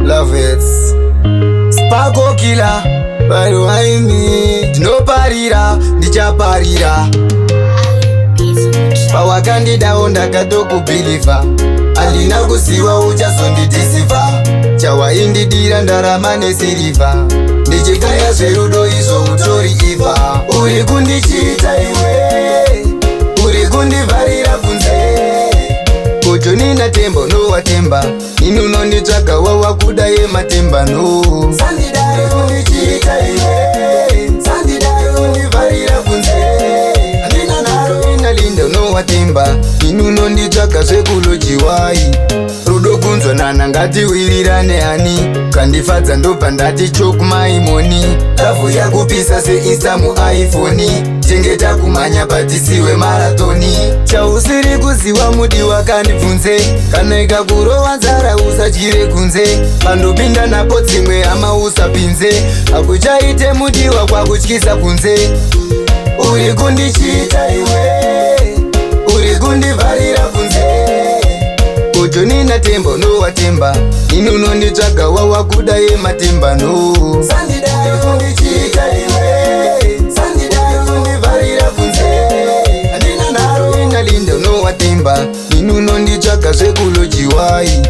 Love it. Sparko killer, but why me? Ndinoparira, ndichaparira. Pawakandida ndakatokubhilivha, handina kuziva uchazondidhisiva. Chawaindidira ndarama nesirivha, ndichikaya zverudo izvo utori iva. Uri kundichita iwe, uri kundivharira kunze. Kocho nina tembo nowatemba, inu nonditsvaga wawakuda yematemba no. Sandidare kundichita iwe, sandidare kundivharira kunze. Handina naro inalindo nowatemba, inu nonditsvaga zvekulojiwai. Rudo kunzwanana ngatiwirirane hani, kandifadza ndobva ndati chokumaimoni. Ravhu yakupisa seisa muiphone, chengeta kumhanya patisiwe maratoni. Chausiri kuziva mudiwa kandibvunze, kana ikakurova nzara usadyire kunze. Pandopinda napo dzimwe hama usapinze, hakuchaite mudiwa kwakutyisa kunze. Uri kundichita iwe, uri kundivharira kunze. Kocho nina tembo nowatemba, inu nonditsvaga wawakuda yematemba no. Sandidare kundichita iwe, sandidare kundivharira kunze. Handina naro inalindo nowatemba, inu nonditsvaga zvekulojiwai.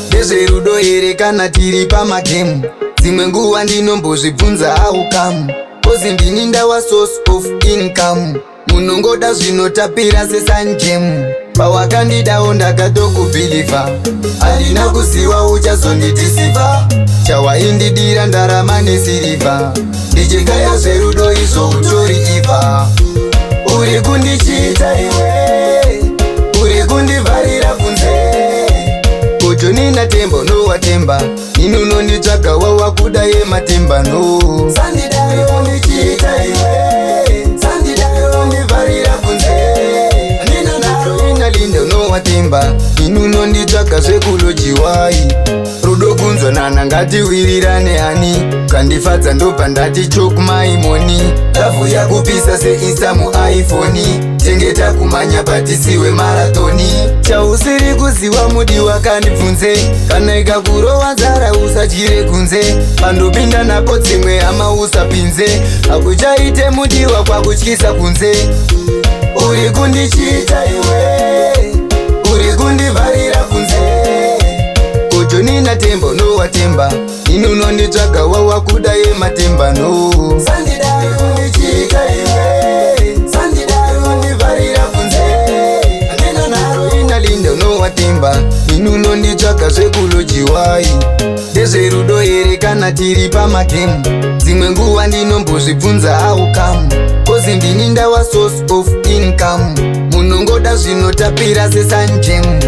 Ndezverudo here kana tiri pamagemu, dzimwe nguva ndinombozvibvunza aukamu. Kozi ndini ndawa source of income, munongoda zvinotapira sesanjemu. Pawakandidawo ndakatokubhilivha, handina kuziva uchazondidhisiva. Chawaindidira ndarama nesirivha, ndichikaya zverudo izvo utori iva. Uri kundichita iwe, uri kundivharira kunze. Kocho nina tembo nowatemba, inu nonditsvaga wawakuda yematemba no. Sandidare kundichita iwe, sandidare kundivharira kunze. Handina naro inalindo nowatemba, inu nonditsvaga zvekulojiwai. Rudo kunzwanana ngatiwirirane hani, kandifadza ndobva ndati chokumaimoni. Ravhu yakupisa seisa muiphone, chengeta kumhanya patisiwe maratoni. Chausiri kuziva mudiwa kandibvunze, kana ikakurova nzara usadyire kunze. Pandopinda napo dzimwe hama usapinze, hakuchaite mudiwa kwakutyisa kunze. Uri kundichita iwe, uri kundivharira kunze. Kocho nina tembo nowatemba, inu nonditsvaga wawakuda yematemba no. Sandidare kundichita iwe, sandidare kundivharira kunze. Handina naro inalindo nowatemba, inu nonditsvaga zvekulojiwai. Ndezverudo here kana tiri pamagemu, dzimwe nguva ndinombozvibvunza aukamu. Kozi ndini ndawa source of income, munongoda zvinotapira sesanjemu.